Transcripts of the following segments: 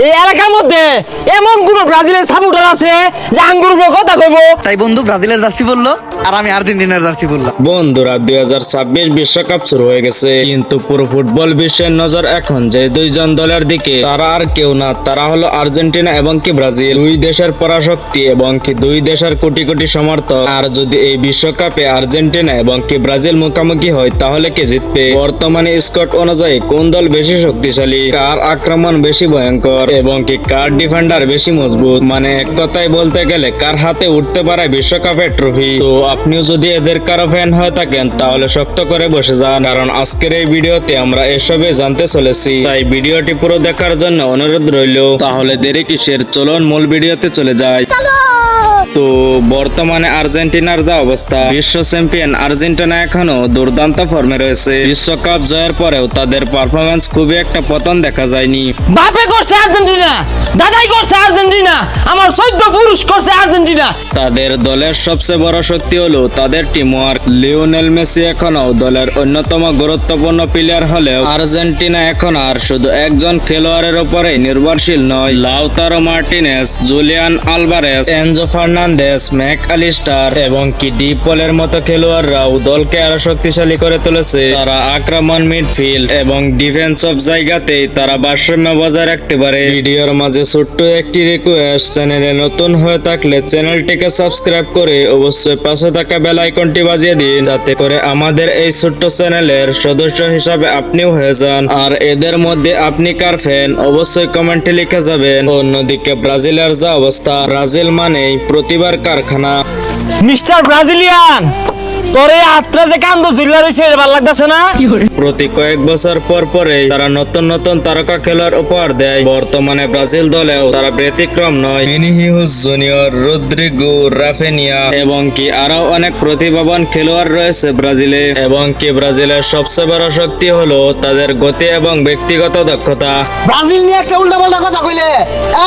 এই এলাকার মধ্যে এমন কোন ব্রাজিলের সাপোর্টার আছে যে আঙ্গুর উপরে কথা কইব? তাই বন্ধু ব্রাজিলের জার্সি বললো আর আমি আর্জেন্টিনার জার্সি বললাম। বন্ধুরা 2026 বিশ্বকাপ শুরু হয়ে গেছে, কিন্তু পুরো ফুটবল বিশ্বের নজর এখন যে দুইজন দলের দিকে। তারা আর কেউ না, তারা হলো আর্জেন্টিনা এবং কি ব্রাজিল। দুই দেশের পরাশক্তি এবং কি দুই দেশের কোটি কোটি সমর্থক। আর যদি এই বিশ্বকাপে আর্জেন্টিনা এবং কি ব্রাজিল মুখোমুখি হয় তাহলে কে জিতবে? বর্তমানে স্কোর অনুযায়ী কোন দল বেশি শক্তিশালী, কার আক্রমণ বেশি ভয়ঙ্কর এবং কি কার ডিফেন্ডার বেশি মজবুত, মানে এক কথায় বলতে গেলে কার হাতে উঠতে পারে বিশ্বকাপের ট্রফি। তো আপনিও যদি এদের কারো ফ্যান হয়ে থাকেন তাহলে শক্ত করে বসে যান, কারণ আজকের এই ভিডিওতে আমরা এসবে জানতে চলেছি। তাই ভিডিওটি পুরো দেখার জন্য অনুরোধ রইল। তাহলে দেরি কিসের, চলুন মূল ভিডিওতে চলে যাই। তো বর্তমানে আর্জেন্টিনার যা অবস্থা, বিশ্ব চ্যাম্পিয়ন আর্জেন্টিনা এখনো দুর্দান্ত ফর্মে রয়েছে। বিশ্বকাপ জয়ের পরেও তাদের পারফরমেন্স খুবই একটা পতন দেখা যায়নি। বাপে করছে আর্জেন্টিনা, দাদাই করছে আর্জেন্টিনা, আমার 14 পুরুষ করছে আর্জেন্টিনা। তাদের দলের সবচেয়ে বড় শক্তি হলো তাদের টিমওয়ার্ক। লিওনেল মেসি এখনো দলের অন্যতম গুরুত্বপূর্ণ প্লেয়ার হলেও আর্জেন্টিনা এখন আর শুধু একজন খেলোয়াড়ের উপরেই নির্ভরশীল নয়। Lautaro Martinez, Julian Alvarez, Enzo Fernandez, Mac Allister এবং কি ডি পলের মতো খেলোয়াড়রাও দলকে আরো শক্তিশালী করে তুলেছে। তারা আক্রমণ, মিডফিল্ড এবং ডিফেন্স সব জায়গাতেই তারা ভারসাম্য বজায় রাখতে পারে। ভিডিওর মাঝে ছোট্ট একটি রিকোয়েস্ট, চ্যানেলে নতুন হয়ে থাকলে চ্যানেলটিকে সাবস্ক্রাইব করে অবশ্যই পাশে থাকা বেল আইকনটি বাজিয়ে দিন, যাতে করে আমাদের এই ছোট্ট চ্যানেলের সদস্য হিসাবে আপনিও হয়ে যান। আর এদের মধ্যে আপনি কার ফ্যান অবশ্যই কমেন্টে লিখে যাবেন। অন্যদিকে ব্রাজিলের যা অবস্থা, ব্রাজিল মানেই প্রতিবার কারখানা। মিস্টার ব্রাজিলিয়ান, তোরে আত্রা যে কান্দ জিল্লা রইছে এটা ভালো লাগতাছে না? প্রতি কয়েক বছর পর পরেই তারা নতুন নতুন তারকা খেলোয়াড় উপহার দেয়। বর্তমানে ব্রাজিল দলেও তারা ব্যতিক্রম নয়। ভিনিসিউস জুনিয়র, রদ্রিগো, রাফিনিয়া এবং কি আরো অনেক প্রতিভাবান খেলোয়াড় রয়েছে ব্রাজিলে। এবং কি ব্রাজিলের সবচেয়ে বড় শক্তি হলো তাদের গতি এবং ব্যক্তিগত দক্ষতা। ব্রাজিল নিয়ে একটা উল্টাপাল্টা কথা কইলে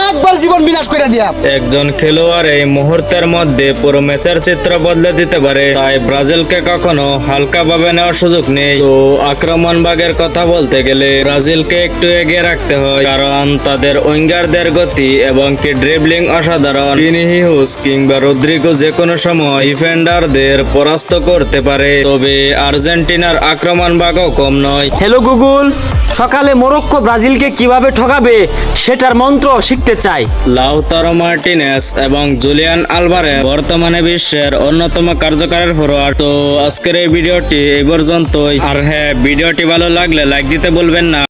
একবার জীবন বিনাশ করে দিয়া। একজন খেলোয়াড় এই মুহূর্তের মধ্যে পুরো ম্যাচের চিত্র বদলে দিতে পারে। তাই ব্রাজিলকে কখনো হালকা ভাবে নেওয়ার সুযোগ নেই। তো আক্রমণ ভাগের কথা বলতে গেলে ব্রাজিলকে একটু এগিয়ে রাখতে হয়, কারণ তাদের উইঙ্গারদের গতি এবং কি ড্রিবলিং অসাধারণ। ভিনিসিউস কিংবা রদ্রিগো যে কোনো সময় ডিফেন্ডারদের পরাস্ত করতে পারে। তবে আর্জেন্টিনার আক্রমণ ভাগও কম নয়। হ্যালো গুগল, সকালে মরক্কো ব্রাজিলকে কিভাবে ঠকাবে সেটার মন্ত্র শিখতে চাই। লাউতারো মার্টিনেজ এবং জুলিয়ান আলভারেজ বর্তমানে বিশ্বের অন্যতম কার্যকরের ফরোয়ার্ড। তো আজকের এই ভিডিওটি এই পর্যন্তই। আর হ্যাঁ, ভিডিওটি ভালো লাগলে লাইক দিতে ভুলবেন না।